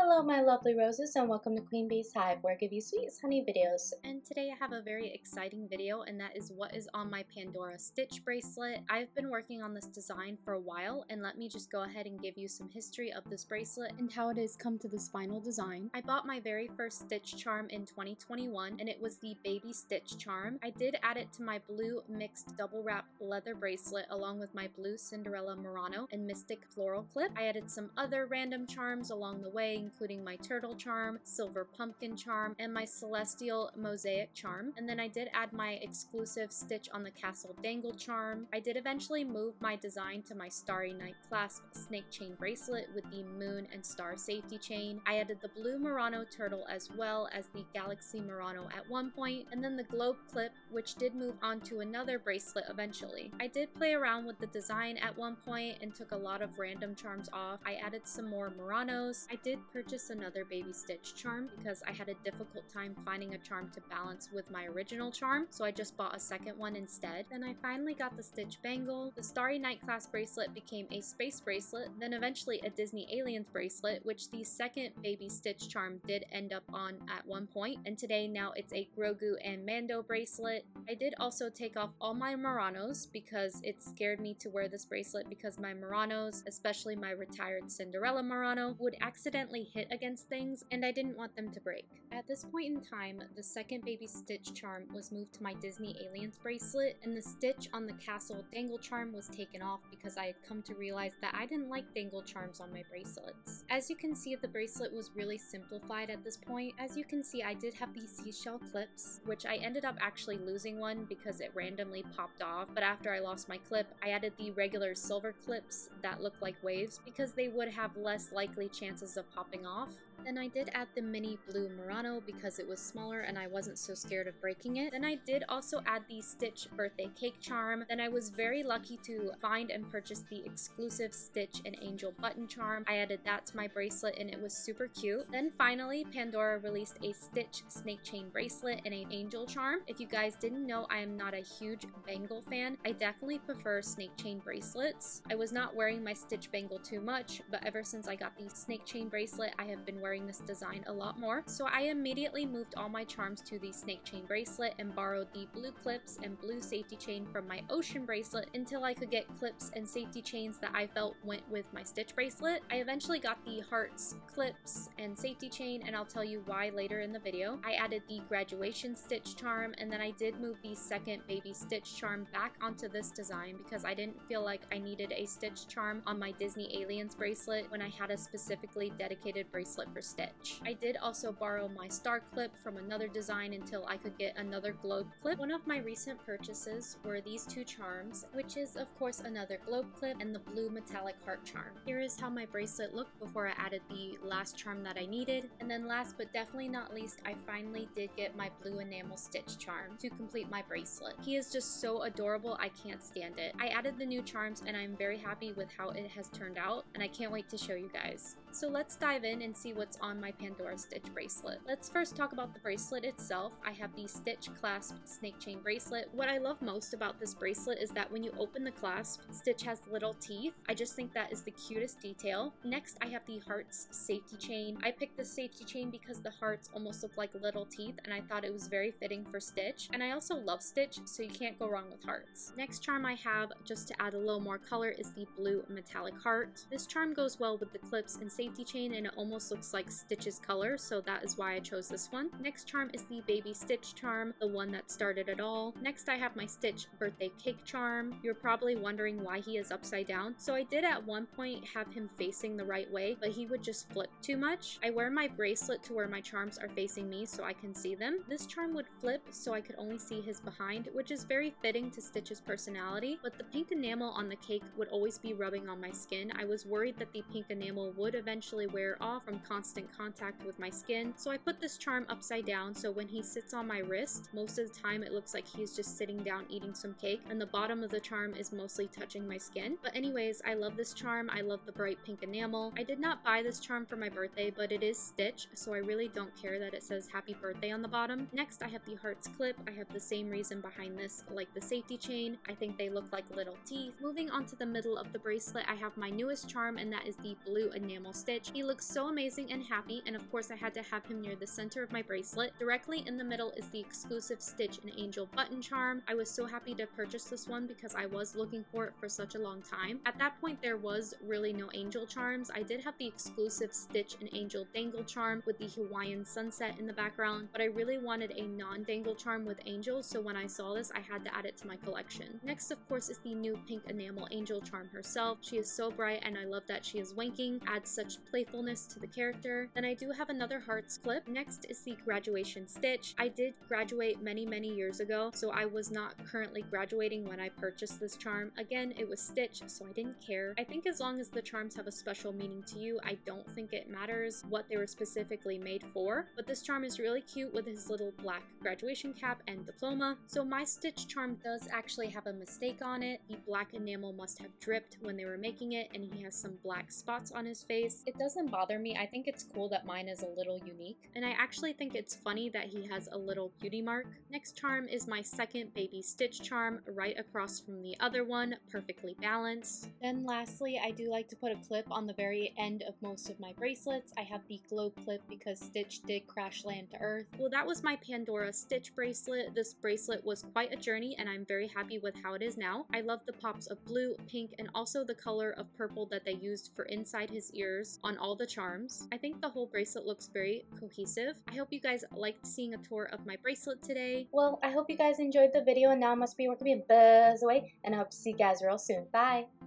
Hello my lovely roses and welcome to Queen Bee's Hive where I give you sweet as honey videos. And today I have a very exciting video, and that is what is on my Pandora Stitch bracelet. I've been working on this design for a while, and let me just go ahead and give you some history of this bracelet and how it has come to this final design. I bought my very first Stitch charm in 2021 and it was the Baby Stitch charm. I did add it to my blue mixed double wrap leather bracelet along with my blue Cinderella Murano and Mystic floral clip. I added some other random charms along the way, including my turtle charm, silver pumpkin charm, and my celestial mosaic charm. And then I did add my exclusive Stitch on the Castle dangle charm. I did eventually move my design to my Starry Night clasp snake chain bracelet with the moon and star safety chain. I added the blue Murano turtle as well as the Galaxy Murano at one point, and then the globe clip, which did move on to another bracelet eventually. I did play around with the design at one point and took a lot of random charms off. I added some more Muranos. I did purchase another Baby Stitch charm because I had a difficult time finding a charm to balance with my original charm, so I just bought a second one instead. Then I finally got the Stitch bangle. The Starry Night class bracelet became a space bracelet, then eventually a Disney Aliens bracelet, which the second Baby Stitch charm did end up on at one point, and today now it's a Grogu and Mando bracelet. I did also take off all my Muranos because it scared me to wear this bracelet because my Muranos, especially my retired Cinderella Murano, would accidentally hit against things and I didn't want them to break. At this point in time, the second Baby Stitch charm was moved to my Disney Aliens bracelet, and the Stitch on the Castle dangle charm was taken off because I had come to realize that I didn't like dangle charms on my bracelets. As you can see, the bracelet was really simplified at this point. As you can see, I did have these seashell clips, which I ended up actually losing one because it randomly popped off, but after I lost my clip, I added the regular silver clips that look like waves because they would have less likely chances of popping off. Then I did add the mini blue Murano because it was smaller and I wasn't so scared of breaking it. Then I did also add the Stitch birthday cake charm. Then I was very lucky to find and purchase the exclusive Stitch and Angel button charm. I added that to my bracelet and it was super cute. Then finally, Pandora released a Stitch snake chain bracelet and an Angel charm. If you guys didn't know, I am not a huge bangle fan. I definitely prefer snake chain bracelets. I was not wearing my Stitch bangle too much, but ever since I got the snake chain bracelet, I have been wearing this design a lot more. So I immediately moved all my charms to the snake chain bracelet and borrowed the blue clips and blue safety chain from my ocean bracelet until I could get clips and safety chains that I felt went with my Stitch bracelet. I eventually got the hearts, clips, and safety chain, and I'll tell you why later in the video. I added the graduation Stitch charm, and then I did move the second Baby Stitch charm back onto this design because I didn't feel like I needed a Stitch charm on my Disney Aliens bracelet when I had a specifically dedicated bracelet for Stitch. I did also borrow my star clip from another design until I could get another globe clip. One of my recent purchases were these two charms, which is of course another globe clip and the blue metallic heart charm. Here is how my bracelet looked before I added the last charm that I needed. And then last but definitely not least, I finally did get my blue enamel Stitch charm to complete my bracelet. He is just so adorable, I can't stand it. I added the new charms and I'm very happy with how it has turned out, and I can't wait to show you guys. So let's dive in and see what's on my Pandora Stitch bracelet. Let's first talk about the bracelet itself. I have the Stitch clasp snake chain bracelet. What I love most about this bracelet is that when you open the clasp, Stitch has little teeth. I just think that is the cutest detail. Next, I have the hearts safety chain. I picked the safety chain because the hearts almost look like little teeth, and I thought it was very fitting for Stitch. And I also love Stitch, so you can't go wrong with hearts. Next charm I have, just to add a little more color, is the blue metallic heart. This charm goes well with the clips and safety chain, and it almost looks like Stitch's color, so that is why I chose this one. Next charm is the Baby Stitch charm, the one that started it all. Next I have my Stitch birthday cake charm. You're probably wondering why he is upside down. So I did at one point have him facing the right way, but he would just flip too much. I wear my bracelet to where my charms are facing me so I can see them. This charm would flip so I could only see his behind, which is very fitting to Stitch's personality, but the pink enamel on the cake would always be rubbing on my skin. I was worried that the pink enamel would eventually wear off from constant contact with my skin, so I put this charm upside down so when he sits on my wrist, most of the time it looks like he's just sitting down eating some cake, and the bottom of the charm is mostly touching my skin. But anyways, I love this charm. I love the bright pink enamel. I did not buy this charm for my birthday, but it is Stitch, so I really don't care that it says happy birthday on the bottom. Next, I have the hearts clip. I have the same reason behind this, like the safety chain. I think they look like little teeth. Moving on to the middle of the bracelet, I have my newest charm, and that is the blue enamel Stitch. He looks so amazing and happy, and of course I had to have him near the center of my bracelet. Directly in the middle is the exclusive Stitch and Angel button charm. I was so happy to purchase this one because I was looking for it for such a long time. At that point there was really no angel charms. I did have the exclusive Stitch and Angel dangle charm with the Hawaiian sunset in the background, but I really wanted a non-dangle charm with angels, so when I saw this I had to add it to my collection. Next of course is the new pink enamel angel charm herself. She is so bright and I love that she is winking, adds such playfulness to the character. Then I do have another hearts clip. Next is the graduation Stitch. I did graduate many years ago, so I was not currently graduating when I purchased this charm. Again, it was Stitch, so I didn't care. I think as long as the charms have a special meaning to you, I don't think it matters what they were specifically made for, but this charm is really cute with his little black graduation cap and diploma. So my Stitch charm does actually have a mistake on it. The black enamel must have dripped when they were making it, and he has some black spots on his face. It doesn't bother me. I think it's cool that mine is a little unique, and I actually think it's funny that he has a little beauty mark. Next charm is my second baby Stitch charm, right across from the other one, perfectly balanced. Then lastly, I do like to put a clip on the very end of most of my bracelets. I have the glow clip because Stitch did crash land to Earth. Well, that was my Pandora Stitch bracelet. This bracelet was quite a journey, and I'm very happy with how it is now. I love the pops of blue, pink, and also the color of purple that they used for inside his ears on all the charms. I think the whole bracelet looks very cohesive. I hope you guys liked seeing a tour of my bracelet today. Well, I hope you guys enjoyed the video, and now I must be working me a buzz away, and I hope to see you guys real soon. Bye!